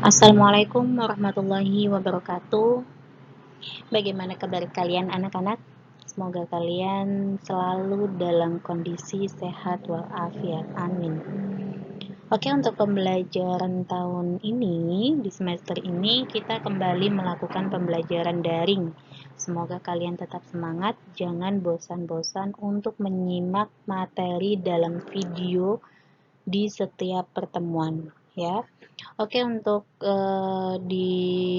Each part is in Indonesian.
Assalamualaikum warahmatullahi wabarakatuh. Bagaimana kabar kalian anak-anak? Semoga kalian selalu dalam kondisi sehat walafiat. Amin. Oke, untuk pembelajaran tahun ini, di semester ini kita kembali melakukan pembelajaran daring. Semoga kalian tetap semangat, jangan bosan-bosan untuk menyimak materi dalam video di setiap pertemuan, ya. Oke, untuk di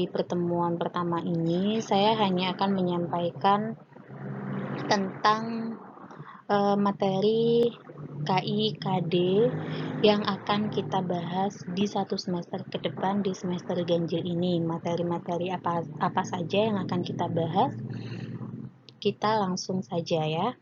pertemuan pertama ini saya hanya akan menyampaikan tentang materi KI KD yang akan kita bahas di satu semester ke depan di semester ganjil ini. Materi-materi apa saja yang akan kita bahas? Kita langsung saja ya.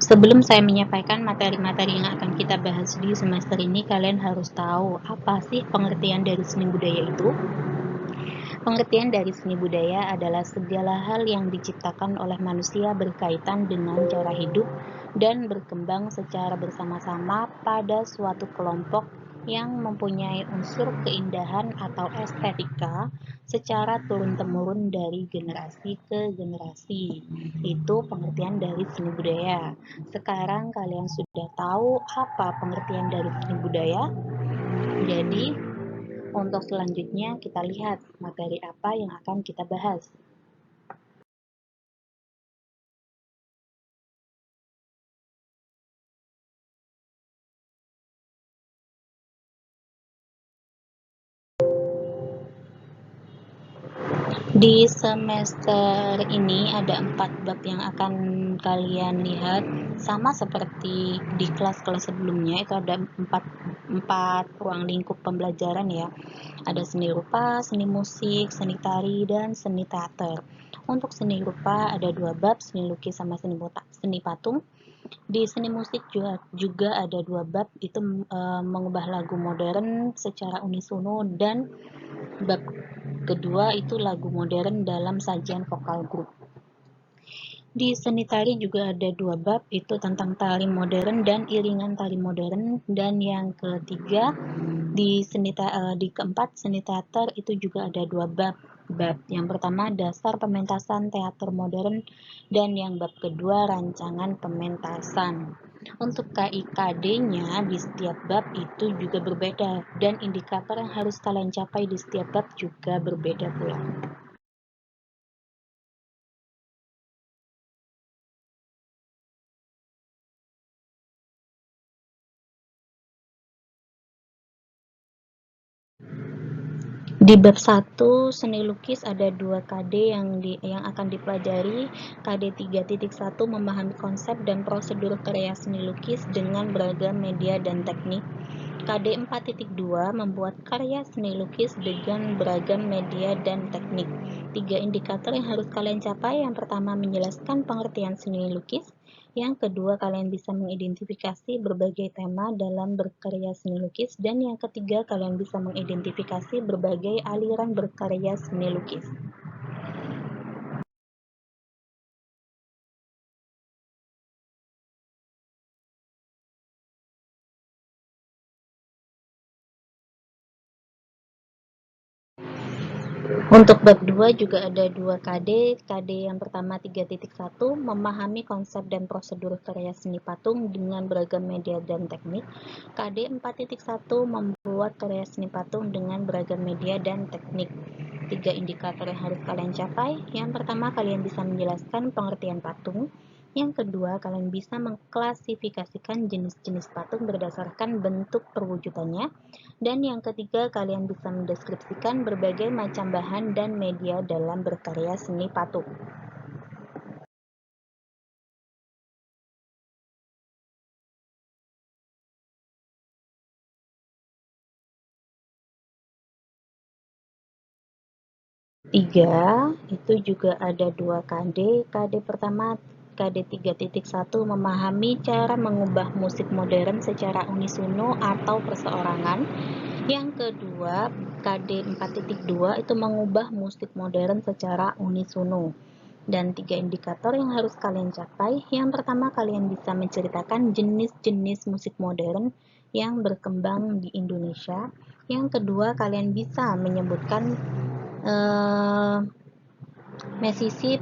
Sebelum saya menyampaikan materi-materi yang akan kita bahas di semester ini, kalian harus tahu apa sih pengertian dari seni budaya itu? Pengertian dari seni budaya adalah segala hal yang diciptakan oleh manusia berkaitan dengan cara hidup dan berkembang secara bersama-sama pada suatu kelompok yang mempunyai unsur keindahan atau estetika secara turun-temurun dari generasi ke generasi. Itu pengertian dari seni budaya. Sekarang kalian sudah tahu apa pengertian dari seni budaya? Jadi, untuk selanjutnya kita lihat materi apa yang akan kita bahas. Di semester ini ada 4 bab yang akan kalian lihat, sama seperti di kelas-kelas sebelumnya. Itu ada 4 ruang lingkup pembelajaran ya. Ada seni rupa, seni musik, seni tari, dan seni teater. Untuk seni rupa ada 2 bab, seni lukis sama seni patung. Di seni musik juga ada 2 bab, itu mengubah lagu modern secara unisono, dan bab kedua itu lagu modern dalam sajian vokal grup. Di seni tari juga ada 2 bab, itu tentang tari modern dan iringan tari modern. Dan yang ketiga, di keempat seni teater itu juga ada 2 bab. Bab yang pertama dasar pementasan teater modern, dan yang bab kedua rancangan pementasan. Untuk KIKD-nya di setiap bab itu juga berbeda, dan indikator yang harus kalian capai di setiap bab juga berbeda pula. Di bab 1 seni lukis ada 2 KD yang akan dipelajari. KD 3.1 memahami konsep dan prosedur karya seni lukis dengan beragam media dan teknik. KD 4.2 membuat karya seni lukis dengan beragam media dan teknik. 3 indikator yang harus kalian capai. Yang pertama, menjelaskan pengertian seni lukis. Yang kedua, kalian bisa mengidentifikasi berbagai tema dalam berkarya seni lukis. Dan yang ketiga, kalian bisa mengidentifikasi berbagai aliran berkarya seni lukis. Untuk bab 2 juga ada 2 KD. KD yang pertama 3.1 memahami konsep dan prosedur karya seni patung dengan beragam media dan teknik. KD 4.1 membuat karya seni patung dengan beragam media dan teknik. 3 indikator yang harus kalian capai. Yang pertama, kalian bisa menjelaskan pengertian patung. Yang kedua, kalian bisa mengklasifikasikan jenis-jenis patung berdasarkan bentuk perwujudannya. Dan yang ketiga, kalian bisa mendeskripsikan berbagai macam bahan dan media dalam berkarya seni patung. Tiga, itu juga ada 2 KD. KD pertama KD 3.1 memahami cara mengubah musik modern secara unisono atau perseorangan. Yang kedua, KD 4.2 itu mengubah musik modern secara unisono. Dan 3 indikator yang harus kalian capai. Yang pertama, kalian bisa menceritakan jenis-jenis musik modern yang berkembang di Indonesia. Yang kedua, kalian bisa menyebutkan musisi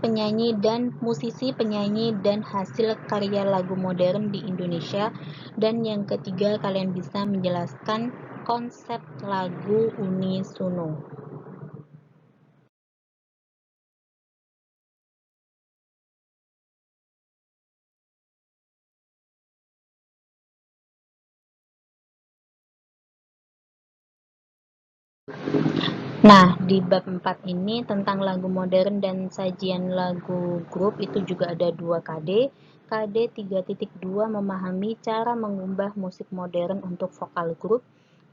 penyanyi dan hasil karya lagu modern di Indonesia. Dan yang ketiga, kalian bisa menjelaskan konsep lagu unisono. Nah, di bab 4 ini tentang lagu modern dan sajian lagu grup itu juga ada 2 KD. KD 3.2 memahami cara mengubah musik modern untuk vokal grup.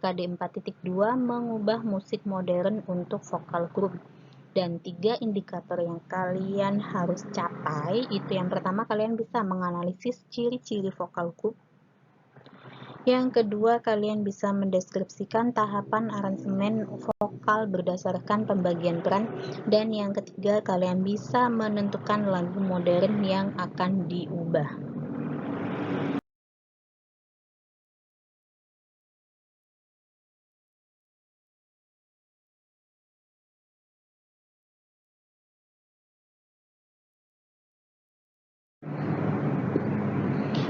KD 4.2 mengubah musik modern untuk vokal grup. Dan 3 indikator yang kalian harus capai itu yang pertama, kalian bisa menganalisis ciri-ciri vokal grup. Yang kedua, kalian bisa mendeskripsikan tahapan aransemen vokal berdasarkan pembagian peran. Dan yang ketiga, kalian bisa menentukan lagu modern yang akan diubah.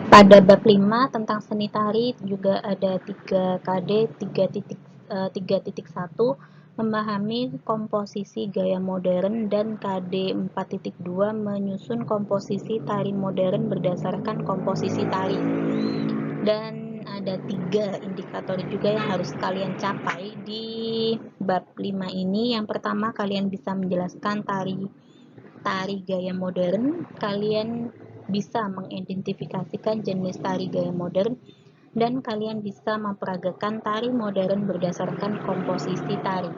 Pada bab 5 tentang seni tari juga ada 3 KD 3.1 memahami komposisi gaya modern, dan KD 4.2 menyusun komposisi tari modern berdasarkan komposisi tari. Dan ada 3 indikator juga yang harus kalian capai di bab 5 ini. Yang pertama, kalian bisa menjelaskan tari gaya modern. Kalian bisa mengidentifikasikan jenis tari gaya modern, dan kalian bisa memperagakan tari modern berdasarkan komposisi tari.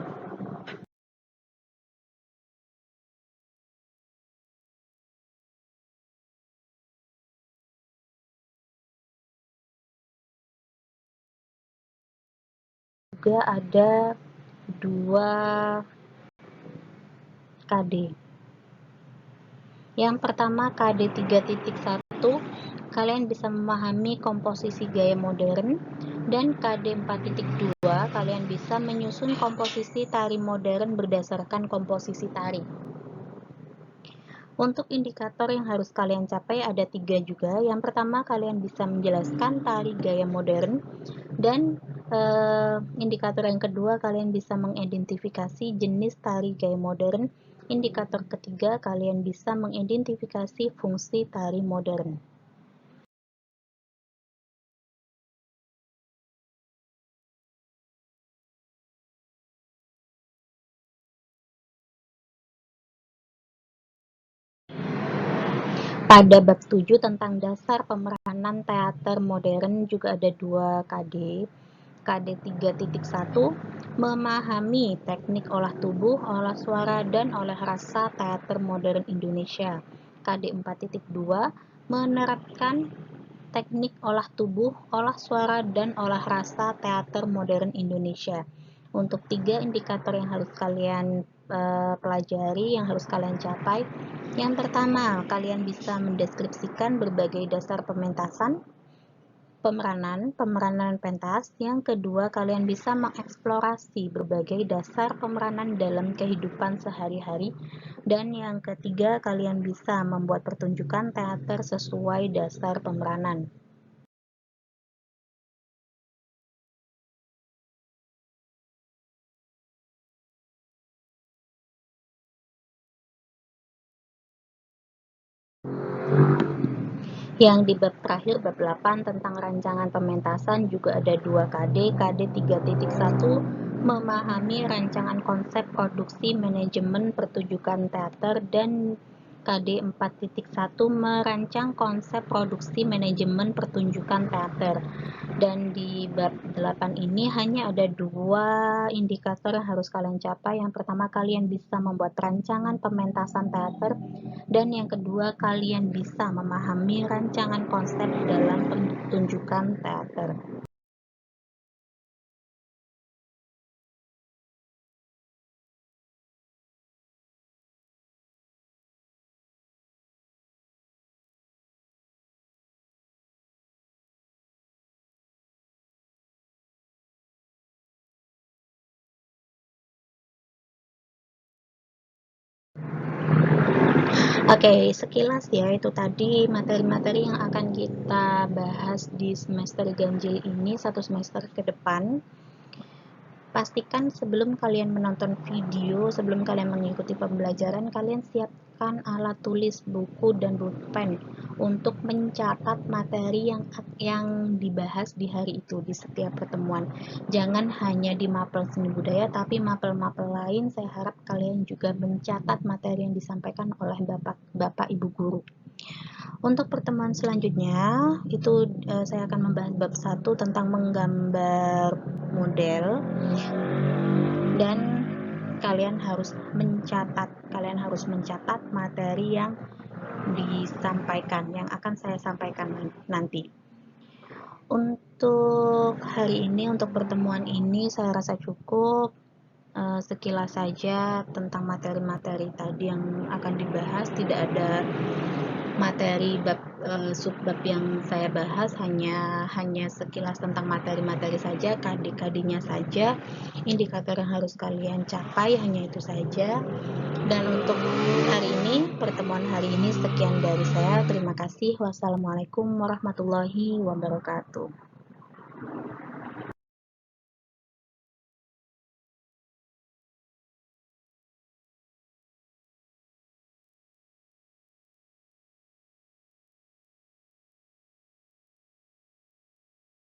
Juga ada 2 KD. Yang pertama, KD 3.1, kalian bisa memahami komposisi gaya modern. Dan KD 4.2, kalian bisa menyusun komposisi tari modern berdasarkan komposisi tari. Untuk indikator yang harus kalian capai ada 3 juga. Yang pertama, kalian bisa menjelaskan tari gaya modern. Dan indikator yang kedua, kalian bisa mengidentifikasi jenis tari gaya modern. Indikator ketiga, kalian bisa mengidentifikasi fungsi tari modern. Pada bab 7 tentang dasar pemeranan teater modern juga ada 2 KD. KD 3.1 memahami teknik olah tubuh, olah suara, dan olah rasa teater modern Indonesia. KD 4.2 menerapkan teknik olah tubuh, olah suara, dan olah rasa teater modern Indonesia. Untuk 3 indikator yang harus kalian pelajari, yang harus kalian capai. Yang pertama, kalian bisa mendeskripsikan berbagai dasar pemeranan pentas. Yang kedua, kalian bisa mengeksplorasi berbagai dasar pemeranan dalam kehidupan sehari-hari. Dan yang ketiga, kalian bisa membuat pertunjukan teater sesuai dasar pemeranan. Yang di bab terakhir, bab 8 tentang rancangan pementasan juga ada 2 KD. KD 3.1 memahami rancangan konsep produksi manajemen pertunjukan teater. Dan KD 4.1 merancang konsep produksi manajemen pertunjukan teater. Dan di bab 8 ini hanya ada 2 indikator yang harus kalian capai. Yang pertama, kalian bisa membuat rancangan pementasan teater, dan yang kedua, kalian bisa memahami rancangan konsep dalam pertunjukan teater. Oke, sekilas ya, itu tadi materi-materi yang akan kita bahas di semester ganjil ini, 1 semester ke depan. Pastikan sebelum kalian menonton video, sebelum kalian mengikuti pembelajaran, kalian siapkan alat tulis, buku, dan pulpen untuk mencatat materi yang dibahas di hari itu, di setiap pertemuan. Jangan hanya di mapel seni budaya, tapi mapel-mapel lain saya harap kalian juga mencatat materi yang disampaikan oleh Bapak Ibu guru. Untuk pertemuan selanjutnya, itu saya akan membahas bab 1 tentang menggambar model, dan kalian harus mencatat materi yang disampaikan, yang akan saya sampaikan nanti. Untuk hari ini, untuk pertemuan ini saya rasa cukup. Sekilas saja tentang materi-materi tadi yang akan dibahas, tidak ada materi subbab yang saya bahas, hanya sekilas tentang materi-materi saja, KD-KD-nya saja, indikator yang harus kalian capai hanya itu saja. Dan untuk hari ini, pertemuan hari ini sekian dari saya. Terima kasih. Wassalamualaikum warahmatullahi wabarakatuh.